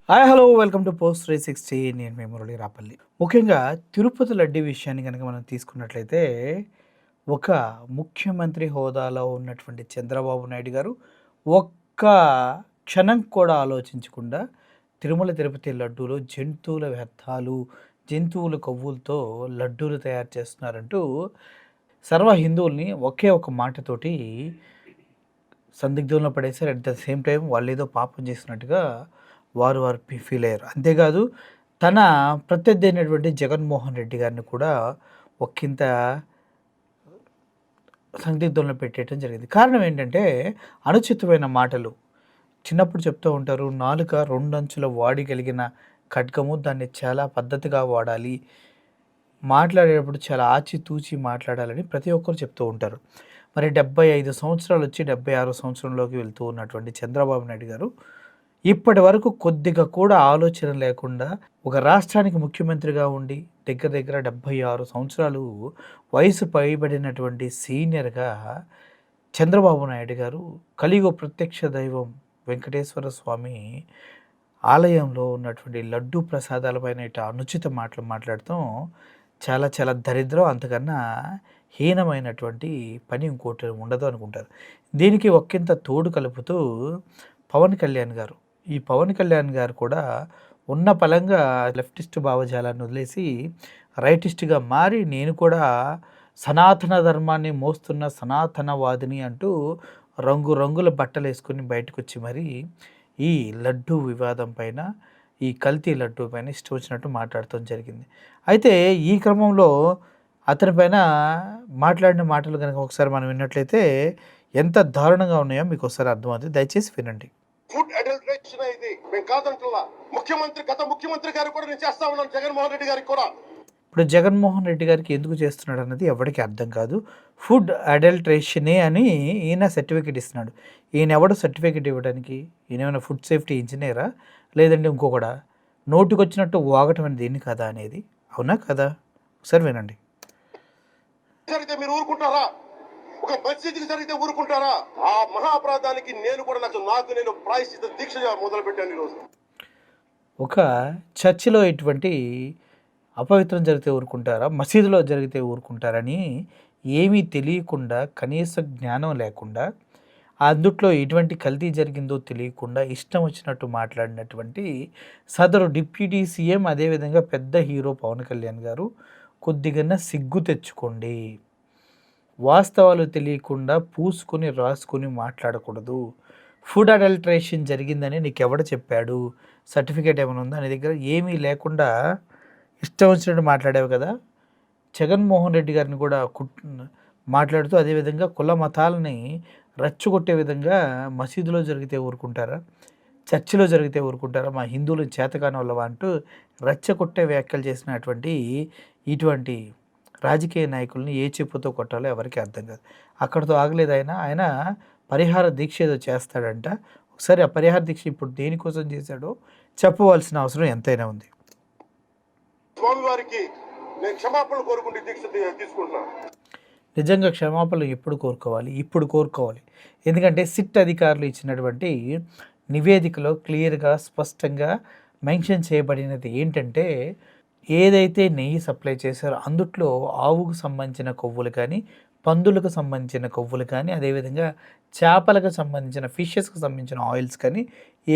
Hi hello welcome to post 360. నేను మీ మురళి రాపల్లి. ముఖ్యంగా తిరుపతి లడ్డీ విషయాన్ని కనుక మనం తీసుకున్నట్లయితే ఒక ముఖ్యమంత్రి హోదాలో ఉన్నటువంటి చంద్రబాబు నాయుడు గారు ఒక్క క్షణం కూడా ఆలోచించకుండా తిరుమల తిరుపతి లడ్డూలో జంతువుల వ్యర్థాలు, జంతువుల కొవ్వులతో లడ్డూలు తయారు చేస్తున్నారంటూ సర్వ హిందువుల్ని ఒకే ఒక మాటతోటి సందిగ్ధంలో పడేశారు. అట్ ద సేమ్ టైం వాళ్ళేదో పాపం చేసినట్టుగా వారు ఫీల్ అయ్యారు. అంతేకాదు తన ప్రత్యర్థి అయినటువంటి జగన్మోహన్ రెడ్డి గారిని కూడా ఒక్కింత సందిగ్ధంలో పెట్టేయటం జరిగింది. కారణం ఏంటంటే అనుచితమైన మాటలు. చిన్నప్పుడు చెప్తూ ఉంటారు, నాలుక రెండంచుల వాడగలిగిన ఖడ్గము, దాన్ని చాలా పద్ధతిగా వాడాలి, మాట్లాడేటప్పుడు చాలా ఆచితూచి మాట్లాడాలని ప్రతి ఒక్కరు చెప్తూ ఉంటారు. మరి 75 సంవత్సరాలు వచ్చి 76 సంవత్సరంలోకి వెళ్తూ ఉన్నటువంటి చంద్రబాబు నాయుడు గారు ఇప్పటి వరకు కొద్దిగా కూడా ఆలోచన లేకుండా ఒక రాష్ట్రానికి ముఖ్యమంత్రిగా ఉండి దగ్గర దగ్గర 76 సంవత్సరాలు వయసు పైబడినటువంటి సీనియర్గా చంద్రబాబు నాయుడు గారు కలియుగ ప్రత్యక్ష దైవం వెంకటేశ్వర స్వామి ఆలయంలో ఉన్నటువంటి లడ్డూ ప్రసాదాలపైన ఇట్లా అనుచిత మాటలు మాట్లాడటం చాలా చాలా దరిద్రం. అంతకన్నా హీనమైనటువంటి పని ఇంకోటి ఉండదు అనుకుంటారు. దీనికి ఒక్కింత తోడు కలుపుతూ పవన్ కళ్యాణ్ గారు, ఈ పవన్ కళ్యాణ్ గారు కూడా ఉన్న పలంగా లెఫ్టిస్ట్ భావజాలాన్ని వదిలేసి రైటిస్ట్గా మారి నేను కూడా సనాతన ధర్మాన్ని మోస్తున్న సనాతనవాదిని అంటూ రంగురంగుల బట్టలు వేసుకొని బయటకు వచ్చి మరి ఈ లడ్డూ వివాదం పైన, ఈ కల్తీ లడ్డూ పైన ఇష్టం వచ్చినట్టు మాట్లాడటం జరిగింది. అయితే ఈ క్రమంలో అతని పైన మాట్లాడిన మాటలు కనుక ఒకసారి మనం విన్నట్లయితే ఎంత దారుణంగా ఉన్నాయో మీకు ఒకసారి అర్థమవుతుంది. దయచేసి వినండి. ఫుడ్ అడల్టరేషన్ ఇది మేము కాదంటున్నా. గత ముఖ్యమంత్రి గారు కూడా నేను చేస్తా ఉన్నాను, జగన్మోహన్ రెడ్డి గారికి కూడా. ఇప్పుడు జగన్మోహన్ రెడ్డి గారికి ఎందుకు చేస్తున్నాడు అన్నది ఎవరికి అర్థం కాదు. ఫుడ్ అడల్ట్రేషనే అని ఈయన సర్టిఫికేట్ ఇస్తున్నాడు. ఈయన ఎవడు సర్టిఫికేట్ ఇవ్వడానికి? ఈయన ఏమైనా ఫుడ్ సేఫ్టీ ఇంజనీరా, లేదంటే ఇంకొకడా? నోటికి వచ్చినట్టు వాగటం అనేది దీన్ని కదా అనేది, అవునా కదా? ఒకసారి వినండి. జరిగితే మీరు ఊరుకుంటారా? ఒక మసీదుకి జరిగితే ఊరుకుంటారా? ఆ మహా అపరాధానికి నేను కూడా నాకు నేను ప్రాయశ్చిత్త దీక్ష మొదలు పెట్టాను ఈరోజు. ఒక చర్చిలో ఇటువంటి అపవిత్రం జరిగితే ఊరుకుంటారా? మసీదులో జరిగితే ఊరుకుంటారని ఏమీ తెలియకుండా, కనీస జ్ఞానం లేకుండా, అందుట్లో ఎటువంటి కల్తీ జరిగిందో తెలియకుండా ఇష్టం వచ్చినట్టు మాట్లాడినటువంటి సదరు డిప్యూటీ సీఎం, అదేవిధంగా పెద్ద హీరో పవన్ కళ్యాణ్ గారు కొద్దిగా సిగ్గు తెచ్చుకోండి. వాస్తవాలు తెలియకుండా పూసుకొని రాసుకొని మాట్లాడకూడదు. ఫుడ్ అడల్ట్రేషన్ జరిగిందని నీకు ఎవడ చెప్పాడు? సర్టిఫికేట్ ఏమైనా ఉందా నీ దగ్గర? ఏమీ లేకుండా ఇష్టం వచ్చినట్టు మాట్లాడావు కదా. జగన్మోహన్ రెడ్డి గారిని కూడా మాట్లాడుతూ అదేవిధంగా కుల మతాలని రెచ్చగొట్టే విధంగా మసీదులో జరిగితే ఊరుకుంటారా? చర్చిలో జరిగితే ఊరుకుంటారా? మా హిందువులు చేతకాని వాళ్ళవా అంటూ రెచ్చగొట్టే వ్యాఖ్యలు చేసినటువంటి ఇటువంటి రాజకీయ నాయకుల్ని ఏ చెప్పుతో కొట్టాలో ఎవరికి అర్థం కాదు. అక్కడితో ఆగలేదు ఆయన పరిహార దీక్ష ఏదో చేస్తాడంట. ఒకసారి ఆ పరిహార దీక్ష ఇప్పుడు దేనికోసం చేశాడో చెప్పవలసిన అవసరం ఎంతైనా ఉంది. స్వామివారికి నేను క్షమాపణ కోరుకుంటే దీక్ష తీసుకుంటున్నాను. నిజంగా క్షమాపణలు ఎప్పుడు కోరుకోవాలి? ఇప్పుడు కోరుకోవాలి. ఎందుకంటే సిట్ అధికారులు ఇచ్చినటువంటి నివేదికలో క్లియర్గా స్పష్టంగా మెన్షన్ చేయబడినది ఏంటంటే, ఏదైతే నెయ్యి సప్లై చేశారో అందుట్లో ఆవుకు సంబంధించిన కొవ్వులు కానీ, పందులకు సంబంధించిన కొవ్వులు కానీ, అదేవిధంగా చేపలకు సంబంధించిన ఫిషెస్కి సంబంధించిన ఆయిల్స్ కానీ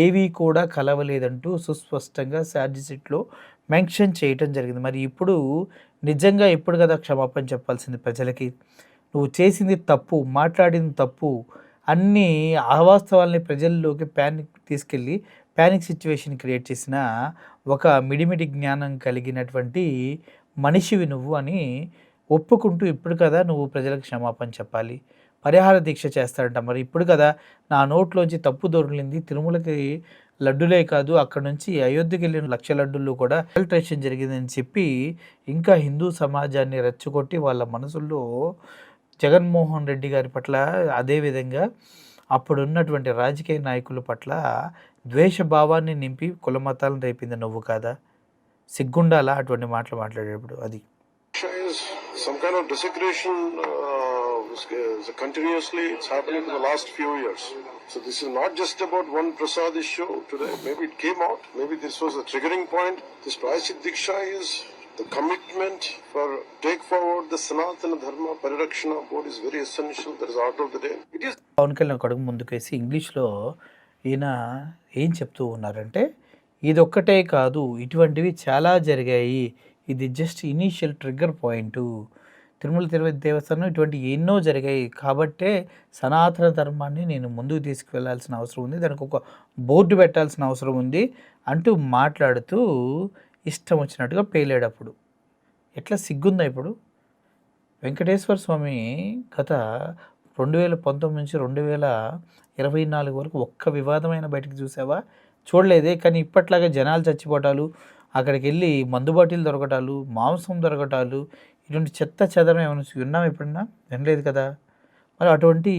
ఏవి కూడా కలవలేదంటూ సుస్పష్టంగా ఛార్జ్ షీట్లో మెన్షన్ చేయటం జరిగింది. మరి ఇప్పుడు నిజంగా ఎప్పుడు కదా క్షమాపణ చెప్పాల్సింది ప్రజలకి? నువ్వు చేసింది తప్పు, మాట్లాడింది తప్పు, అన్నీ అవాస్తవాల్ని ప్రజల్లోకి తీసుకెళ్ళి ప్యానిక్ సిచ్యువేషన్ క్రియేట్ చేసిన ఒక మిడిమిడి జ్ఞానం కలిగినటువంటి మనిషివి నువ్వు అని ఒప్పుకుంటూ ఇప్పుడు కదా నువ్వు ప్రజలకు క్షమాపణ చెప్పాలి. పరిహార దీక్ష చేస్తాడంట. మరి ఇప్పుడు కదా నా నోట్లోంచి తప్పు దొరికింది, తిరుమలకి లడ్డులే కాదు అక్కడ నుంచి అయోధ్యకి వెళ్ళిన 1,00,000 లడ్డుల్లో కూడా అడల్ట్రేషన్ జరిగిందని చెప్పి ఇంకా హిందూ సమాజాన్ని రెచ్చగొట్టి వాళ్ళ మనసుల్లో జగన్మోహన్ రెడ్డి గారి పట్ల, అదేవిధంగా అప్పుడున్నటువంటి రాజకీయ నాయకుల పట్ల ద్వేషభావాన్ని నింపి కుల మతాలను రేపింది నువ్వు కాదా? సిగ్గుండాలా అటువంటి మాటలు మాట్లాడేటప్పుడు? అది Some kind of desecration Continuously, it's happening for the last few years. So this is not just about one Prasad issue today. Maybe it came out. Maybe this was the triggering point. This Prayashit Diksha is the commitment for take forward the Sanatana Dharma Parirakshana Board is very essential. That is order of the day. It is Pawan Kalyan ఒక అడుగు ముందుకేసి ఇంగ్లీష్లో ఈయన ఏం చెప్తూ ఉన్నారంటే ఇది ఒక్కటే కాదు, ఇటువంటివి చాలా జరిగాయి, ఇది just initial trigger point. Tirumala Tirupati దేవస్థానం ఇటువంటి ఎన్నో జరిగాయి కాబట్టే సనాతన ధర్మాన్ని నేను ముందుకు తీసుకువెళ్లాల్సిన అవసరం ఉంది, దానికి ఒక బోర్డు పెట్టాల్సిన అవసరం ఉంది అంటూ మాట్లాడుతూ ఇష్టం వచ్చినట్టుగా పేలేడప్పుడు. ఎట్లా సిగ్గుందా ఇప్పుడు? వెంకటేశ్వర స్వామి గత 2019 నుంచి 2024 వరకు ఒక్క వివాదమైన బయటకు చూసావా? చూడలేదే. కానీ ఇప్పట్లాగా జనాలు చచ్చిపోవటాలు, అక్కడికి వెళ్ళి మందు బాటిల్ దొరకటాలు, మాంసం దొరకటాలు, ఇటువంటి చెత్త చెదరం ఏమైనా విన్నాం ఎప్పుడన్నా? వినలేదు కదా. మరి అటువంటి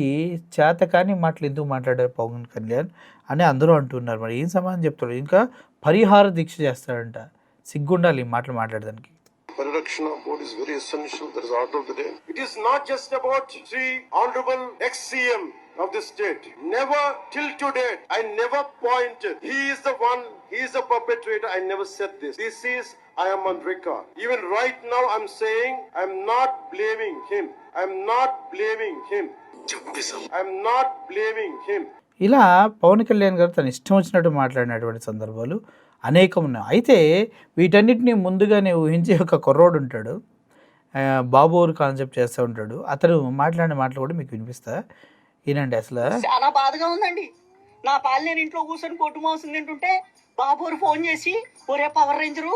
చేతకాని మాటలు ఎందుకు మాట్లాడారు పవన్ కళ్యాణ్ అని అందరూ అంటున్నారు. మరి ఏం సమాధానం చెప్తాడు? ఇంకా పరిహార దీక్ష చేస్తాడంట. సిగ్గుండాలి ఈ మాటలు మాట్లాడడానికి. Parirakshana Board is very essential. That is order of the day. It is not just about the Honorable ex-CM of the state. Never till to date, I never pointed. He is the one, he is the perpetrator. I never said this. This is, I am on record. Even right now, I'm saying, I'm not blaming him. I'm not blaming him. I'm not blaming him. ఇలా పవన్ కళ్యాణ్ గారు తను ఇష్టం వచ్చినట్టు మాట్లాడినటువంటి సందర్భాలు అనేకం ఉన్నాయి. అయితే వీటన్నిటిని ముందుగానే ఊహించే ఒక కుర్రోడు ఉంటాడు, బాబోరు కాన్సెప్ట్ చేస్తూ ఉంటాడు. అతను మాట్లాడిన మాటలు కూడా మీకు వినిపిస్తా ఈనండి. అసలు చాలా బాధగా ఉందండి. నా పాలు నేను ఇంట్లో కూర్చొని పొట్టు మాంసం తింటుంటే బాబోరు ఫోన్ చేసి, ఒరే పవర్ రేంజరు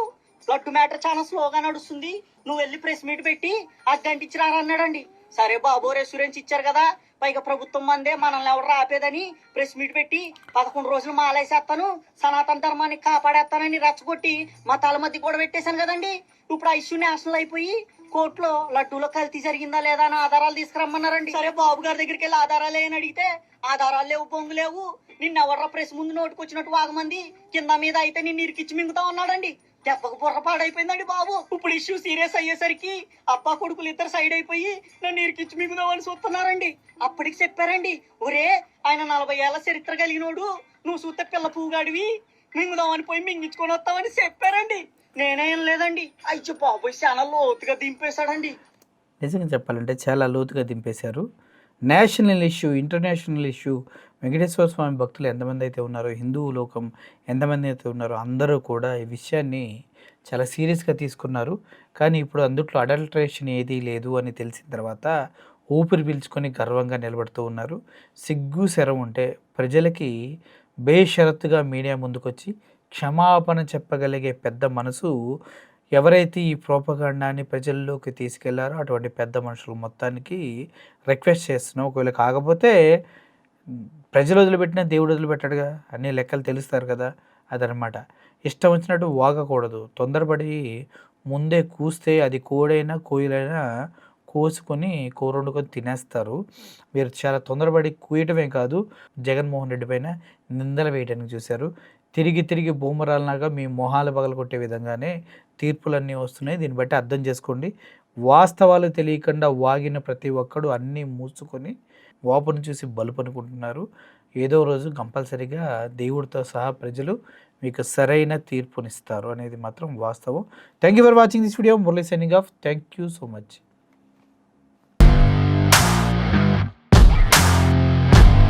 లడ్డు మ్యాటర్ చాలా స్లోగా నడుస్తుంది, నువ్వు వెళ్ళి ప్రెస్ మీట్ పెట్టి అగ్గంటిచ్చిరారా అన్నాడండి. సరే బాబు రెస్యూరెన్స్ ఇచ్చారు కదా, పైగా ప్రభుత్వం మందే, మనల్ని ఎవరు ఆపేదని ప్రెస్ మీట్ పెట్టి 11 రోజులు మాలేసేస్తాను, సనాతన ధర్మాన్ని కాపాడేస్తానని రెచ్చగొట్టి మా తల మధ్య కూడా పెట్టేశాను కదండి. ఇప్పుడు ఆ ఇష్యూ నేషనల్ అయిపోయి కోర్టులో లడ్డూలో కల్తీ జరిగిందా లేదా అని ఆధారాలు తీసుకురమ్మన్నారండి. సరే బాబు గారి దగ్గరికి వెళ్ళి ఆధారాలు ఏమని అడిగితే ఆధారాలు లేవు, బొంగు లేవు, నిన్న ఎవర్రా ప్రెస్ ముందు నోటుకొచ్చినట్టు వాగమంది, కింద మీద అయితే నిన్ను ఇరికిచ్చి మింగుతా ఉన్నాడండి. దెబ్బకు బుర్ర పాడైపోయిందండి బాబు. ఇప్పుడు ఇష్యూ సీరియస్ అయ్యేసరికి అబ్బా కొడుకులు ఇద్దరు సైడ్ అయిపోయి నన్ను ఇరికిచ్చి మింగుదామని చూస్తున్నారండి. అప్పటికి చెప్పారండి, ఒరే ఆయన 40 ఏళ్ల చరిత్ర కలిగినోడు, నువ్వు చూస్తే పిల్ల పూగాడివి, మింగుదామని పోయి మింగించుకొని వస్తామని చెప్పారండి. నేనేం లేదండి. అయ్యో బాబోయ్ చాలా లోతుగా దింపేశాడండి. నిజంగా చెప్పాలంటే చాలా లోతుగా దింపేశారు. National issue, international issue, Venkateswara Swami భక్తులు ఎంతమంది అయితే ఉన్నారో, హిందూ లోకం ఎంతమంది అయితే ఉన్నారో అందరూ కూడా ఈ విషయాన్ని చాలా సీరియస్గా తీసుకున్నారు. కానీ ఇప్పుడు అందుట్లో అడల్ట్రేషన్ ఏదీ లేదు అని తెలిసిన తర్వాత ఊపిరి పీల్చుకొని గర్వంగా నిలబడుతూ ఉన్నారు. సిగ్గు శరం ఉంటే ప్రజలకి బేషరతుగా మీడియా ముందుకొచ్చి క్షమాపణ చెప్పగలిగే పెద్ద మనసు ఎవరైతే ఈ ప్రోపగాండాన్ని ప్రజల్లోకి తీసుకెళ్లారో అటువంటి పెద్ద మనుషులు మొత్తానికి రిక్వెస్ట్ చేస్తున్నాం. ఒకవేళ కాకపోతే ప్రజలు వదిలిపెట్టినా దేవుడు వదిలిపెట్టాడుగా, అన్ని లెక్కలు తెలుస్తారు కదా, అదనమాట. ఇష్టం వచ్చినట్టు వాగకూడదు. తొందరపడి ముందే కూస్తే అది కోడైనా కోయిలైనా కోసుకొని కూర వండుకొని తినేస్తారు. మీరు చాలా తొందరపడి కూయటమే కాదు, జగన్మోహన్ రెడ్డి పైన నిందలు వేయడానికి చూశారు. తిరిగి తిరిగి బూమరాలలాగా మీ మొహాలు పగలగొట్టే విధంగానే తీర్పులన్నీ వస్తున్నాయి. దీన్ని బట్టి అర్థం చేసుకోండి. వాస్తవాలు తెలియకుండా వాగిన ప్రతి ఒక్కడు అన్నీ మూసుకొని వాపును చూసి బలుపు అనుకుంటున్నారు. ఏదో రోజు కంపల్సరీగా దేవుడితో సహా ప్రజలు మీకు సరైన తీర్పునిస్తారు అనేది మాత్రం వాస్తవం. Thank you for watching this video. Murali signing off. Thank you so much.